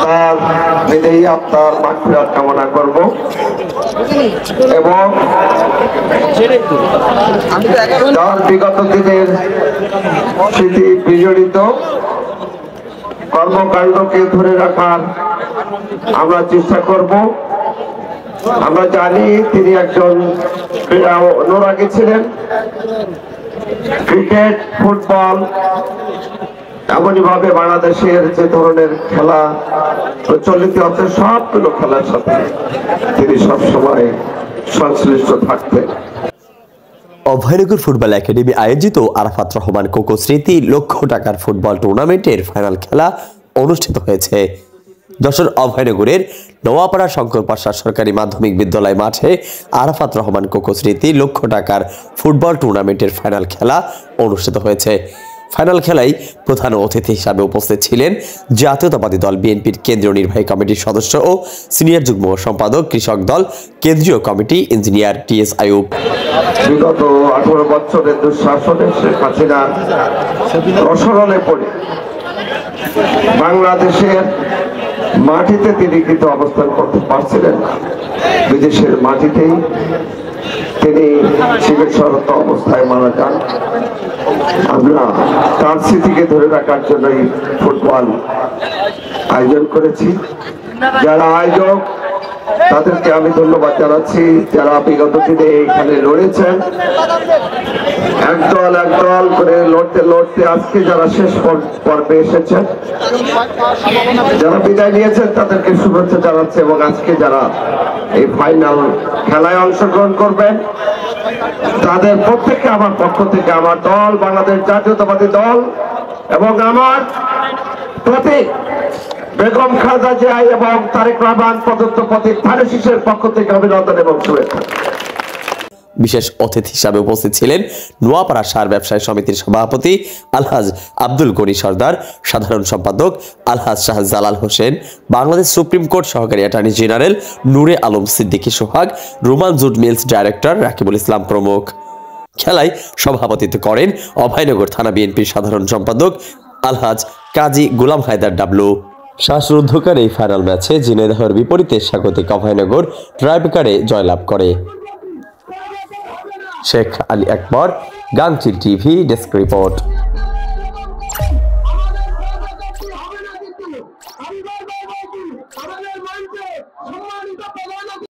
তার বিদেহী আত্মার মাগফিরাত কামনা করব এবং তার বিগত দিনের স্মৃতি বিজড়িত কর্মকাণ্ডকে ধরে রাখার আমরা চেষ্টা করব। আমরা জানি তিনি একজন ক্রীড়া অনুরাগী ছিলেন। ক্রিকেট, ফুটবল, এমনই ভাবে বাংলাদেশের যে ধরনের খেলা প্রচলিত আছে সবগুলো খেলার সাথে তিনি সবসময় সংশ্লিষ্ট থাকতেন। অভয়নগর ফুটবল একাডেমি আয়োজিত আরাফাত রহমান কোকো স্মৃতি লক্ষ টাকার ফুটবল টুর্নামেন্টের ফাইনাল খেলা অনুষ্ঠিত হয়েছে। যশোর অভয়নগরের নোয়াপাড়া শঙ্কর পাশা সরকারি মাধ্যমিক বিদ্যালয় মাঠে আরাফাত রহমান কোকো স্মৃতি লক্ষ টাকার ফুটবল টুর্নামেন্টের ফাইনাল খেলা অনুষ্ঠিত হয়েছে। ফাইনাল খেলায় প্রধান অতিথি হিসাবে উপস্থিত ছিলেন জাতীয়তাবাদী দল বিএনপির কেন্দ্রীয় নির্বাহী কমিটির সদস্য ও সিনিয়র যুগ্ম সম্পাদক কৃষক দল কেন্দ্রীয় কমিটি ইঞ্জিনিয়ার টি.এস. আইয়ুব। বিগত 18 বছরের দুঃশাসনে শেখ হাসিনার রসরলে পড়ে বাংলাদেশের মাটিতে তিনি কিন্তু অবস্থান করতে পারছিলেন না। বিদেশের মাটিতেই তিনি চিকিৎসারত অবস্থায় মারা যান। আমরা তার স্মৃতিকে ধরে রাখার জন্যই ফুটবল আয়োজন করেছি। যারা আয়োজক তাদেরকে আমি ধন্যবাদ জানাচ্ছি, যারা বিগত দিনে এখানে লড়েছেন একদল একদল করে লড়তে লড়তে আজকে যারা শেষ পর্বে এসেছেন, যারা বিদায় নিয়েছেন তাদেরকে শুভেচ্ছা জানাচ্ছে এবং আজকে যারা এই ফাইনাল খেলায় অংশগ্রহণ করবেন তাদের প্রত্যেককে আমার পক্ষ থেকে আমার দল বাংলাদেশ জাতীয়তাবাদী দল এবং আমার প্রতীক বেগম খালেদা জিয়া এবং তারেক রহমান প্রদত্ত প্রতীক ফারেসিসের পক্ষ থেকে অভিনন্দন এবং শুভেচ্ছা। বিশেষ অতিথি হিসাবে উপস্থিত ছিলেন নোয়াপাড়া সার ব্যবসায়ী সমিতির সভাপতি আলহাজ আব্দুল গনি সর্দার, সাধারণ সম্পাদক আলহাজ শাহজালাল হোসেন, বাংলাদেশ সুপ্রিম কোর্ট সহকারী attorney general Nure Alam Siddiqui Sohag, Roman jute mills director Rakibul Islam প্রমুখ। খেলায় সভাপতিত্ব করেন অভয়নগর থানা বিএনপির সাধারণ সম্পাদক আলহাজ কাজী গোলাম হায়দার ডাবলু। শ্বাসরুদ্ধকার এই ফাইনাল ম্যাচে ঝিনাইদহের বিপরীতে স্বাগতিক অভয়নগর ট্রাইব্রেকারে জয়লাভ করে। শেখ আলী আকবর, গাংচিল টিভি, ডেস্ক রিপোর্ট।